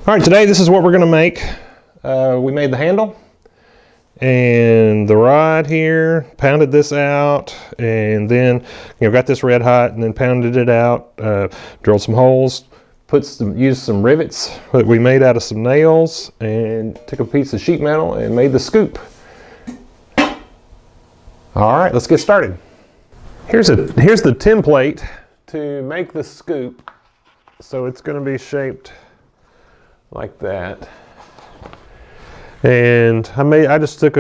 All right, today this is what we're gonna make. We made the handle and the rod here, pounded this out, and then got this red hot and then pounded it out, drilled some holes, used some rivets that we made out of some nails, and took a piece of sheet metal and made the scoop. All right, let's get started. Here's the template to make the scoop. So it's gonna be shaped like that. And I just took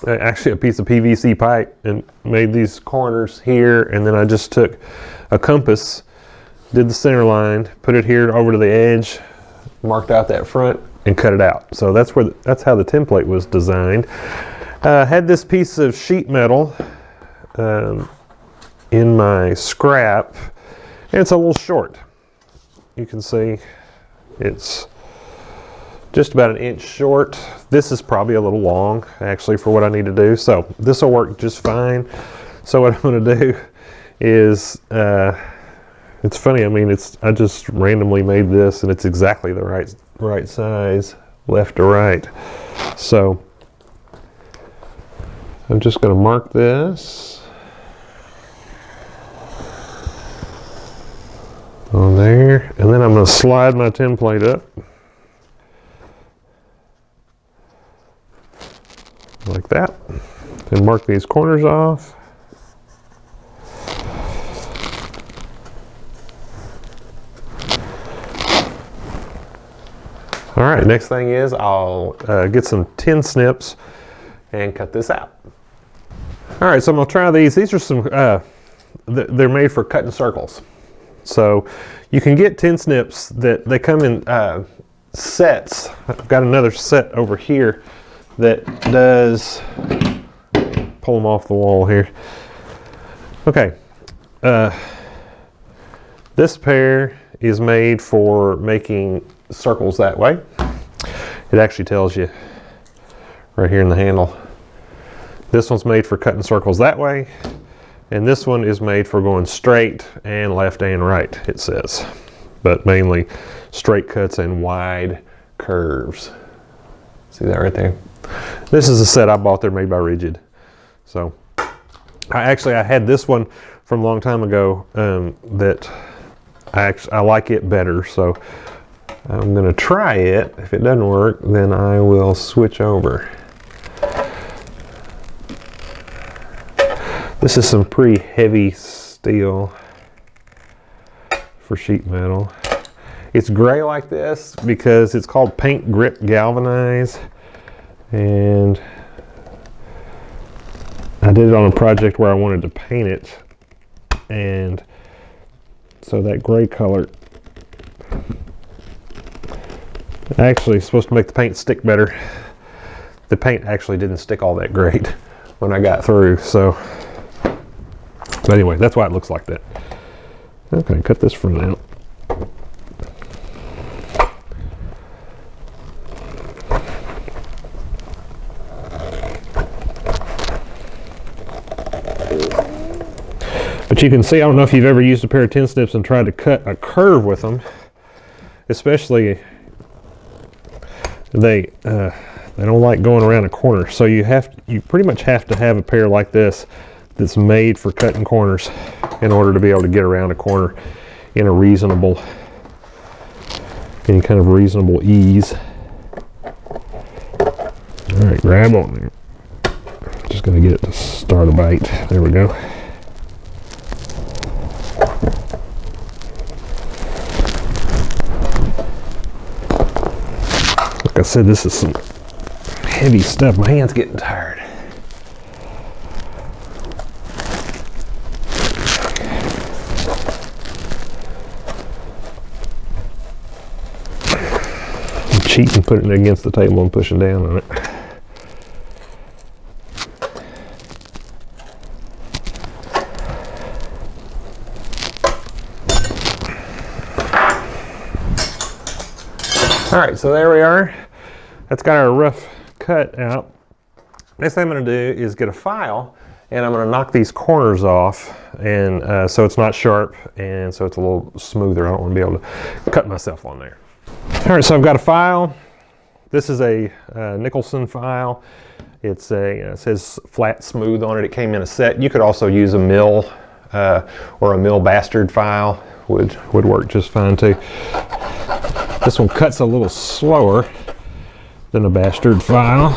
actually a piece of PVC pipe and made these corners here, and then I just took a compass, did the center line, put it here over to the edge, marked out that front, and cut it out. So that's how the template was designed. Had this piece of sheet metal in my scrap, and it's a little short. You can see it's just about 1 inch short. This is probably a little long actually for what I need to do, so this will work just fine. So what I'm going to do is, it's funny, I mean, I just randomly made this and it's exactly the right size, left to right. So I'm just going to mark this on there, and then I'm going to slide my template up like that, and mark these corners off. All right, next thing is I'll get some tin snips and cut this out. All right, so I'm gonna try these. These are some, they're made for cutting circles. So you can get tin snips that they come in sets. I've got another set over here that does, pull them off the wall here. Okay, this pair is made for making circles that way. It actually tells you right here in the handle. This one's made for cutting circles that way, and this one is made for going straight and left and right, it says, but mainly straight cuts and wide curves. See that right there? This is a set I bought. They're made by Rigid. So I had this one from a long time ago that I like it better. So I'm going to try it. If it doesn't work, then I will switch over. This is some pretty heavy steel for sheet metal. It's gray like this because it's called Paint Grip Galvanize. And I did it on a project where I wanted to paint it, and so that gray color actually is supposed to make the paint stick better. The paint actually didn't stick all that great when I got through, so but anyway, that's why it looks like that. Okay, cut this front out. But you can see, I don't know if you've ever used a pair of tin snips and tried to cut a curve with them, especially they don't like going around a corner. So you pretty much have to have a pair like this that's made for cutting corners in order to be able to get around a corner in a any kind of reasonable ease. All right, grab on there. Just gonna get it to start a bite. There we go. Like I said, this is some heavy stuff. My hand's getting tired. I'm cheating, putting it against the table and pushing down on it. All right, so there we are. That's got our rough cut out. Next thing I'm going to do is get a file, and I'm going to knock these corners off, and so it's not sharp, and so it's a little smoother. I don't want to be able to cut myself on there. All right, so I've got a file. This is a Nicholson file. It's it says flat smooth on it. It came in a set. You could also use a mill or a mill bastard file would work just fine too. This one cuts a little slower than a bastard file.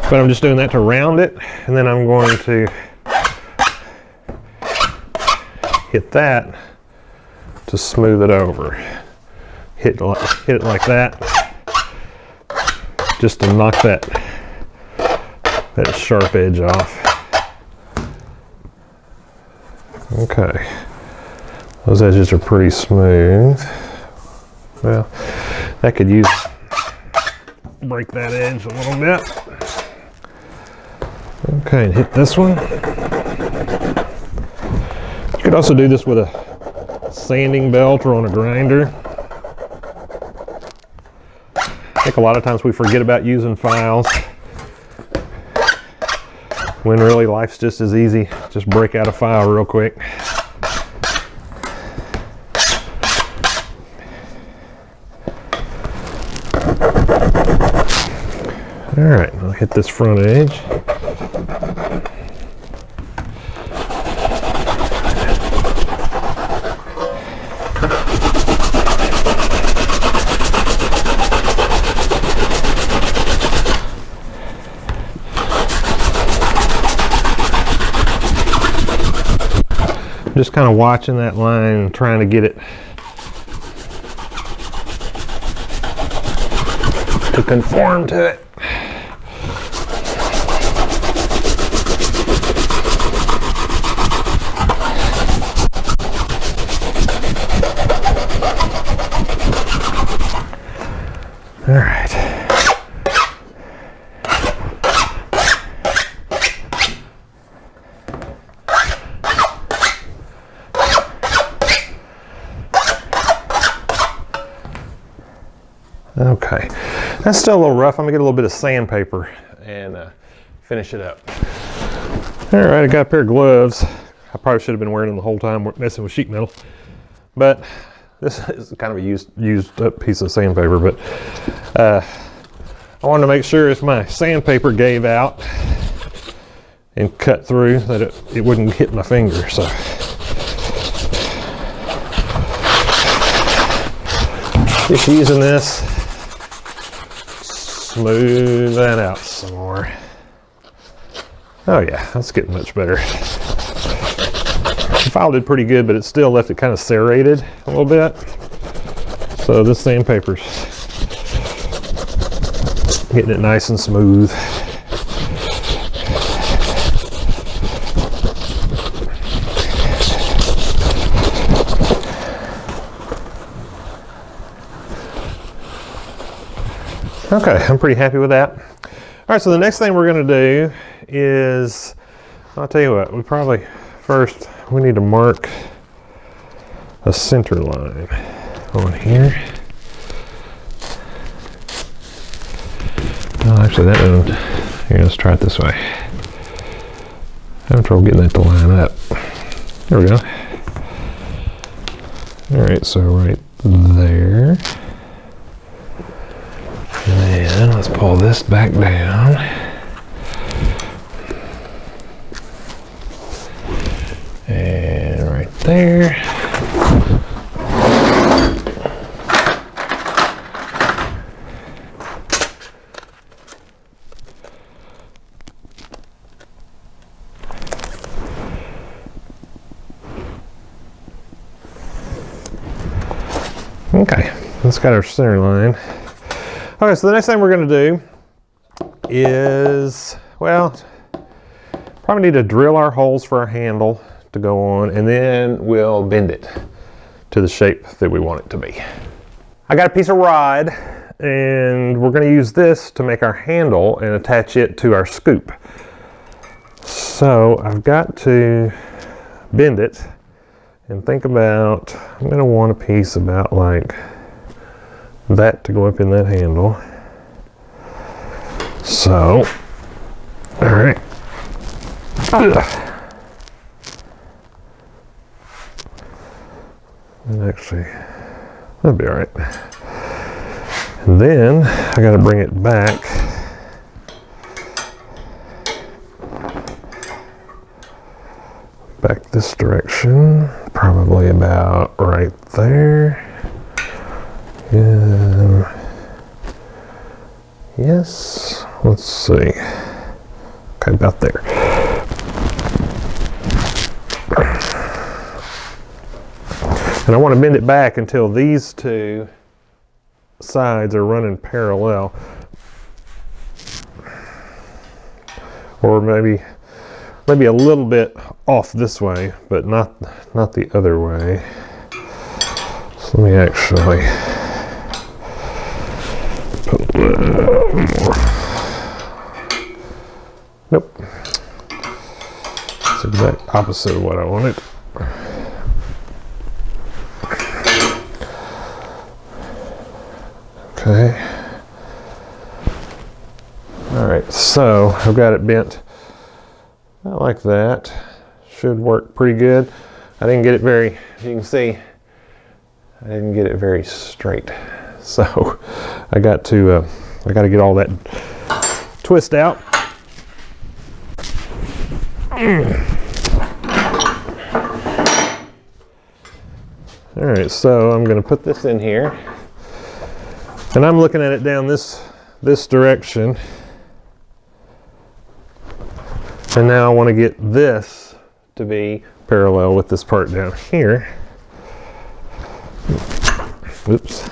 But I'm just doing that to round it, and then I'm going to hit that to smooth it over. Hit it like that, just to knock that sharp edge off. Okay, those edges are pretty smooth. Well, that could break that edge a little bit. Okay, and hit this one. You could also do this with a sanding belt or on a grinder. I think a lot of times we forget about using files when really life's just as easy. Just break out a file real quick. All right, I'll hit this front edge. Just kind of watching that line and trying to get it to conform to it. All right. Okay, that's still a little rough. I'm gonna get a little bit of sandpaper and finish it up. All right, I got a pair of gloves. I probably should have been wearing them the whole time messing with sheet metal, but this is kind of a used up piece of sandpaper. But I wanted to make sure if my sandpaper gave out and cut through that it wouldn't hit my finger. So just using this, smooth that out some more. Oh yeah, that's getting much better. The file did pretty good, but it still left it kind of serrated a little bit. So this sandpaper's getting it nice and smooth. Okay, I'm pretty happy with that. All right, so the next thing we're going to do is, I'll tell you what, we probably first we need to mark a center line on here. Oh, actually, that doesn't. Here, let's try it this way. I'm having trouble getting that to line up. There we go. All right, so right there. And then let's pull this back down. And right there. Okay, that's got our center line. Okay, so the next thing we're going to do is, well, probably need to drill our holes for our handle to go on, and then we'll bend it to the shape that we want it to be. I got a piece of rod, and we're going to use this to make our handle and attach it to our scoop. So I've got to bend it and think about, I'm going to want a piece about like that to go up in that handle. So, all right. And actually, that'll be all right. And then I got to bring it back. Back this direction, probably about right there. And yes, let's see. Okay, about there. And I want to bend it back until these two sides are running parallel. Or maybe a little bit off this way, but not the other way. So let me actually put a little more. Nope. It's the exact opposite of what I wanted. Okay. All right, so I've got it bent about like that. Should work pretty good. I didn't get it very, as you can see, I didn't get it very straight. So I got to get all that twist out. All right, so I'm going to put this in here. And I'm looking at it down this direction. And now I want to get this to be parallel with this part down here. Oops.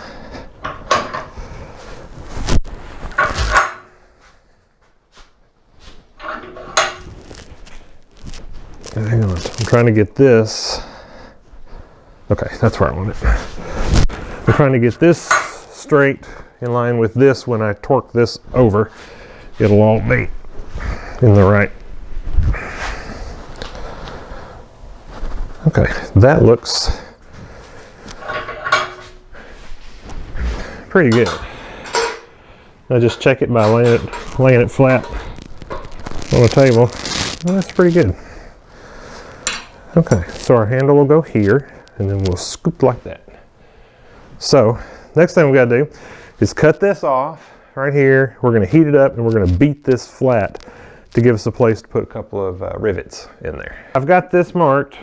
Hang on, I'm trying to get this. Okay, that's where I want it. I'm trying to get this straight in line with this. When I torque this over, it'll all be in the right. Okay, that looks pretty good. I just check it by laying it flat on the table. Well, that's pretty good. Okay, so our handle will go here, and then we'll scoop like that. So next thing we got to do is cut this off right here. We're going to heat it up, and we're going to beat this flat to give us a place to put a couple of rivets in there. I've got this marked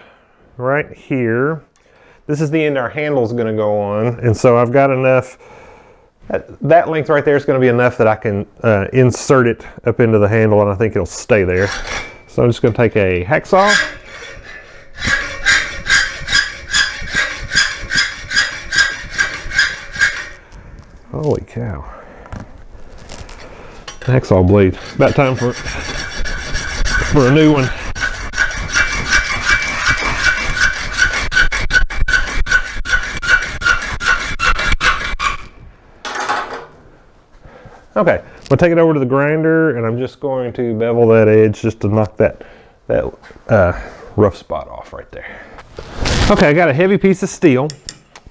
right here. This is the end our handle is going to go on, and so I've got enough. That length right there is going to be enough that I can insert it up into the handle, and I think it'll stay there. So I'm just going to take a hacksaw. Holy cow. Hacksaw blade. About time for a new one. Okay, we'll take it over to the grinder, and I'm just going to bevel that edge just to knock that rough spot off right there. Okay, I got a heavy piece of steel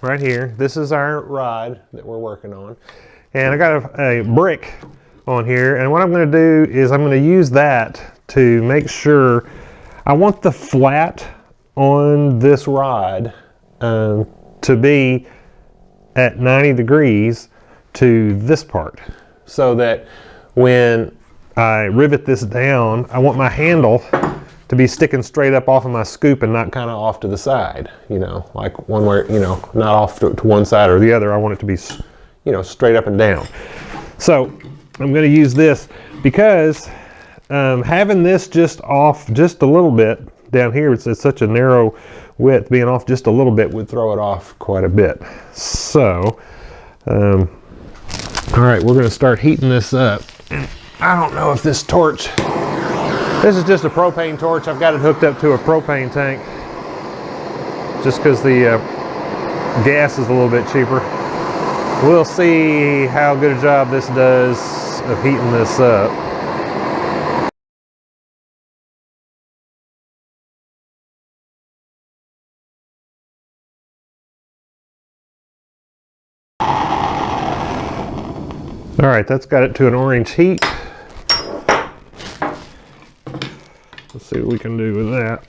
right here. This is our rod that we're working on. And I got a brick on here, and what I'm going to do is I'm going to use that to make sure. I want the flat on this rod to be at 90 degrees to this part, so that when I rivet this down, I want my handle to be sticking straight up off of my scoop and not kind of off to the side, you know, like one where, you know, not off to one side or the other. I want it to be, you know, straight up and down. So I'm going to use this because having this just off just a little bit down here, it's such a narrow width, being off just a little bit would throw it off quite a bit. So, all right, we're going to start heating this up. I don't know if this torch, this is just a propane torch. I've got it hooked up to a propane tank just because the gas is a little bit cheaper. We'll see how good a job this does of heating this up. All right, that's got it to an orange heat. Let's see what we can do with that.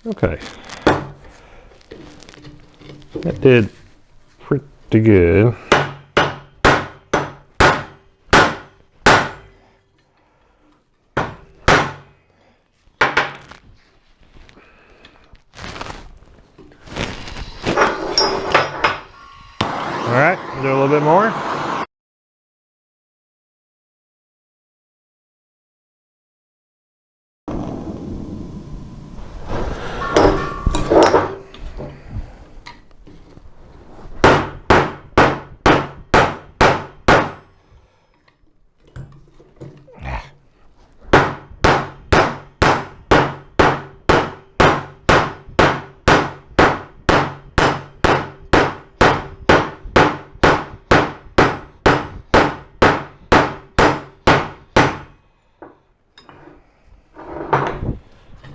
Okay. That did pretty good. All right, do a little bit more.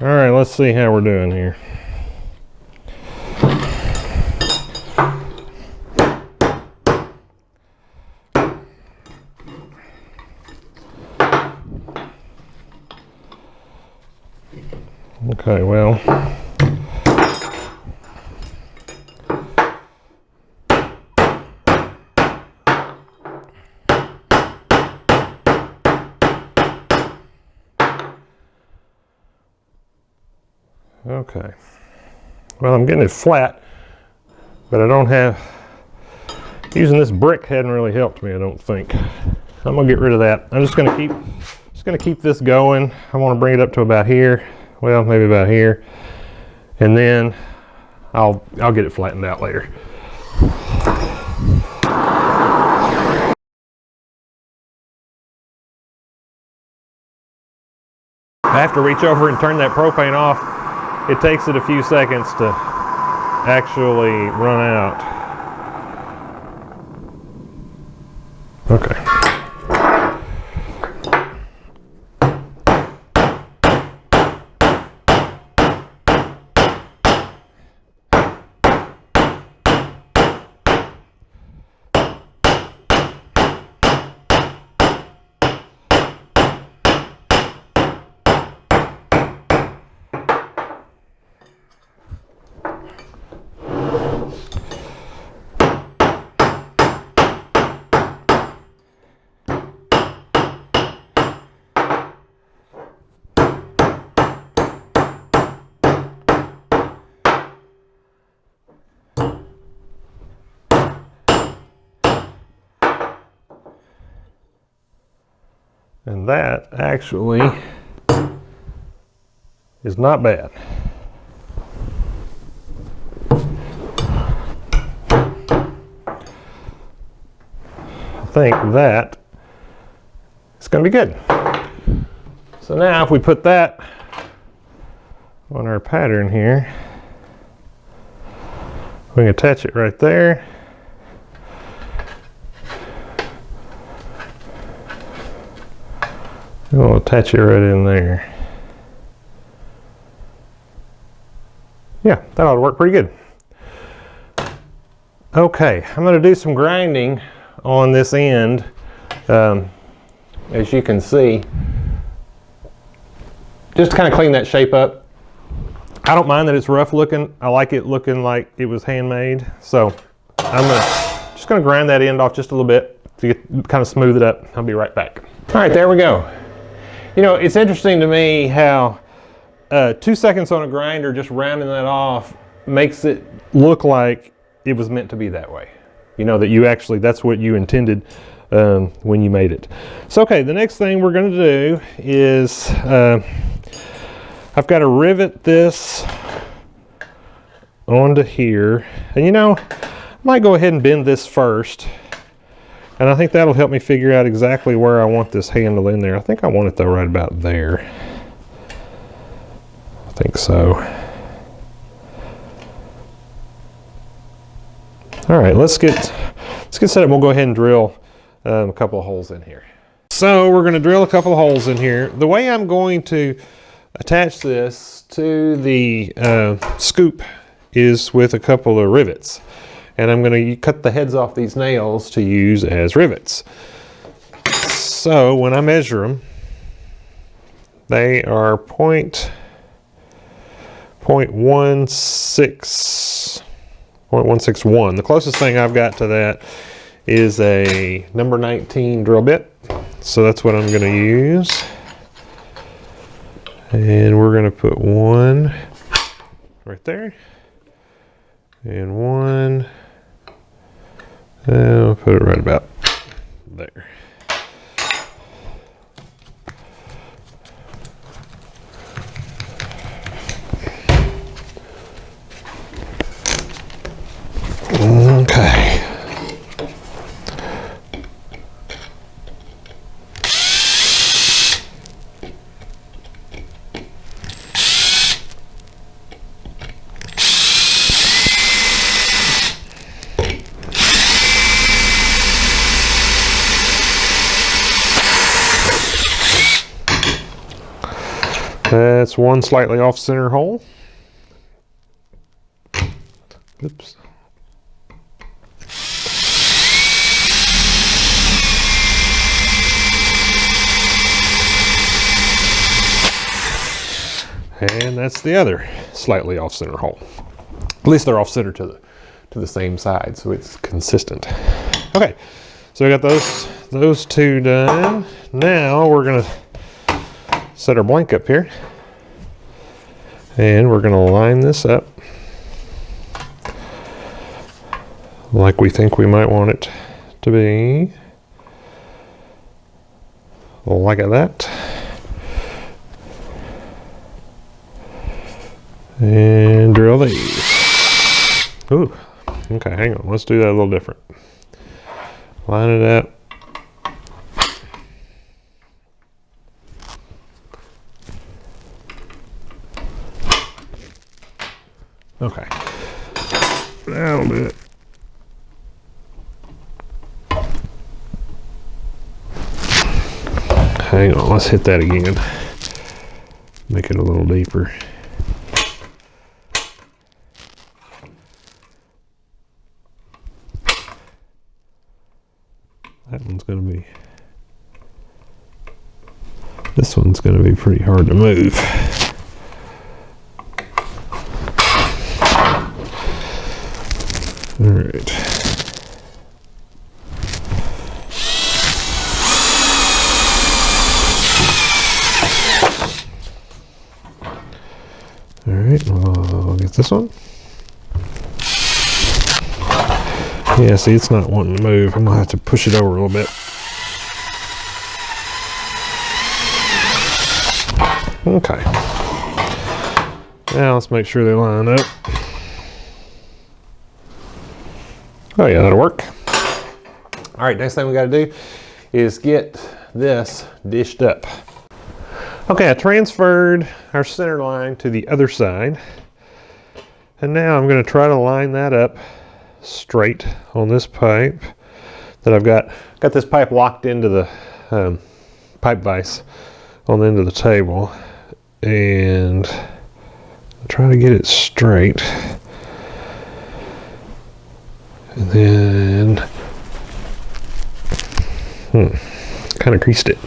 All right, let's see how we're doing here. Okay, well. Okay. Well, I'm getting it flat, but I don't have, using this brick hadn't really helped me, I don't think. I'm gonna get rid of that. I'm just gonna keep this going. I want to bring it up to about here. Well, maybe about here. And then I'll get it flattened out later. I have to reach over and turn that propane off. It takes it a few seconds to actually run out. Okay. And that actually is not bad. I think that is going to be good. So now if we put that on our pattern here, we can attach it right there. We'll attach it right in there. Yeah, that ought to work pretty good. Okay, I'm going to do some grinding on this end. As you can see, just to kind of clean that shape up. I don't mind that it's rough looking. I like it looking like it was handmade. So I'm just going to grind that end off just a little bit to kind of smooth it up. I'll be right back. All right, there we go. You know, it's interesting to me how 2 seconds on a grinder, just rounding that off, makes it look like it was meant to be that way. You know, that you actually, that's what you intended when you made it. So, okay, the next thing we're going to do is I've got to rivet this onto here. And you know, I might go ahead and bend this first. And I think that'll help me figure out exactly where I want this handle in there. I think I want it though right about there. I think so. All right, let's get set up. We'll go ahead and drill a couple of holes in here. So we're going to drill a couple of holes in here. The way I'm going to attach this to the scoop is with a couple of rivets. And I'm going to cut the heads off these nails to use as rivets. So when I measure them, they are 0.8 .161. The closest thing I've got to that is a number 19 drill bit. So that's what I'm going to use. And we're going to put one right there. And one. And I'll put it right about there. Okay. That's one slightly off center hole. Oops. And that's the other slightly off center hole. At least they're off center to the same side, so it's consistent. Okay, so we got those two done. Now we're gonna set our blank up here, and we're gonna line this up like we think we might want it to be, like that. And drill these. Ooh, okay, hang on. Let's do that a little different. Line it up. Okay, that'll do it. Hang on, let's hit that again. Make it a little deeper. That one's going to be, this one's going to be pretty hard to move. All right. All right, we'll get this one. Yeah, see, it's not wanting to move. I'm gonna have to push it over a little bit. Okay. Now let's make sure they line up. Oh yeah, that'll work. All right, next thing we gotta do is get this dished up. Okay, I transferred our center line to the other side. And now I'm gonna try to line that up straight on this pipe that I've got this pipe locked into the pipe vise on the end of the table, and try to get it straight, and then kind of creased it.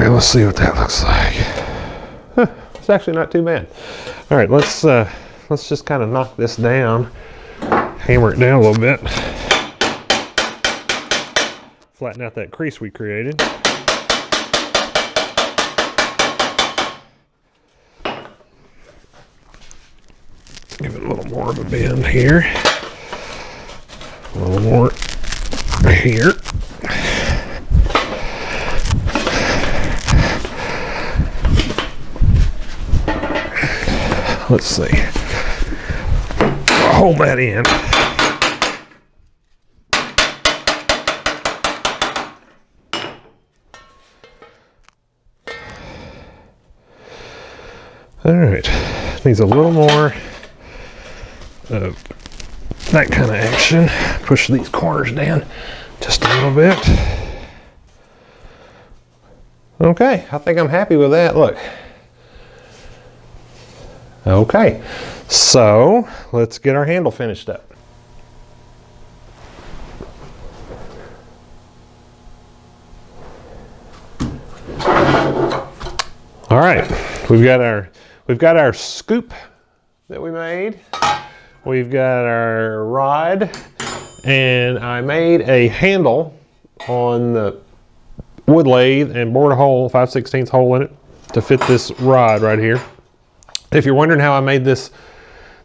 Let's see what that looks like. Huh, it's actually not too bad. All right, let's just kind of knock this down, hammer it down a little bit, flatten out that crease we created. Give it a little more of a bend here, a little more here. Let's see. Hold that in. All right. Needs a little more of that kind of action. Push these corners down just a little bit. Okay, I think I'm happy with that. Look. Okay, so let's get our handle finished up. All right, we've got our scoop that we made. We've got our rod, and I made a handle on the wood lathe and bored a hole, 5/16 hole in it to fit this rod right here. If you're wondering how I made this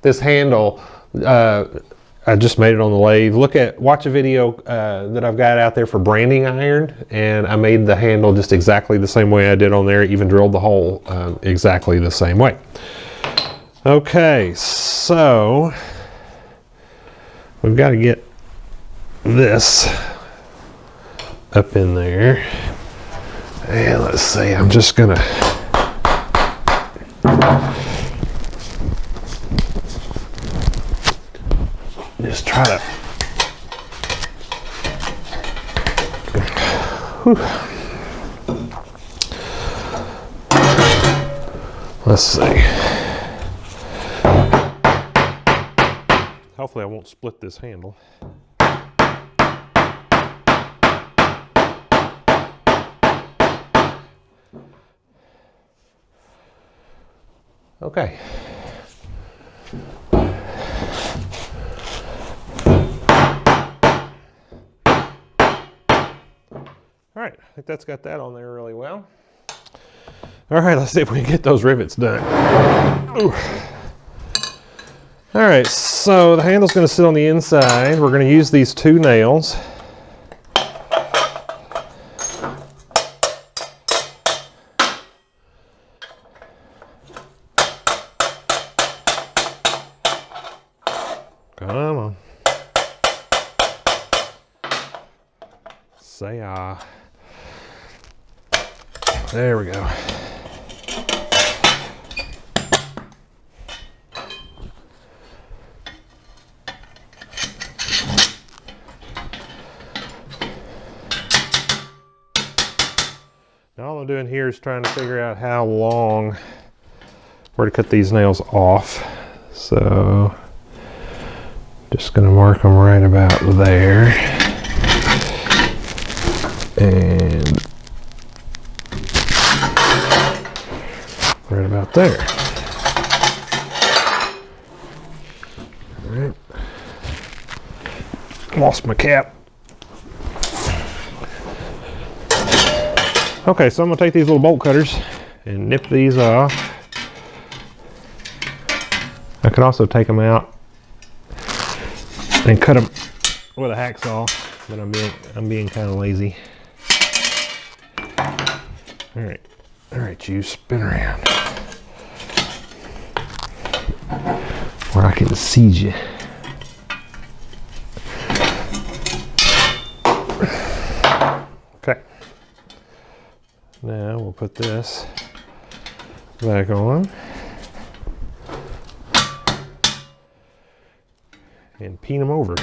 handle, I just made it on the lathe. Watch a video that I've got out there for branding iron, and I made the handle just exactly the same way I did on there, even drilled the hole exactly the same way. Okay, so we've got to get this up in there. And let's see, I'm just gonna just try to let's see. Hopefully I won't split this handle. Okay. All right, I think that's got that on there really well. All right, let's see if we can get those rivets done. Ooh. All right, so the handle's going to sit on the inside. We're going to use these 2 nails. Come on. Say ah. There we go. Now all I'm doing here is trying to figure out how long, where to cut these nails off. So just gonna mark them right about there. And right about there. All right. Lost my cap. Okay, so I'm gonna take these little bolt cutters and nip these off. I could also take them out and cut them with a hacksaw, but I'm being kind of lazy. All right, you spin around where I can see you. Okay. Now we'll put this back on and peen them over.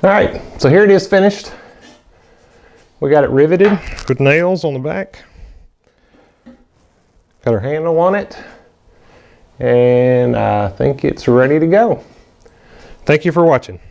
All right, so here it is finished. We got it riveted with nails on the back. Got our handle on it. And I think it's ready to go. Thank you for watching.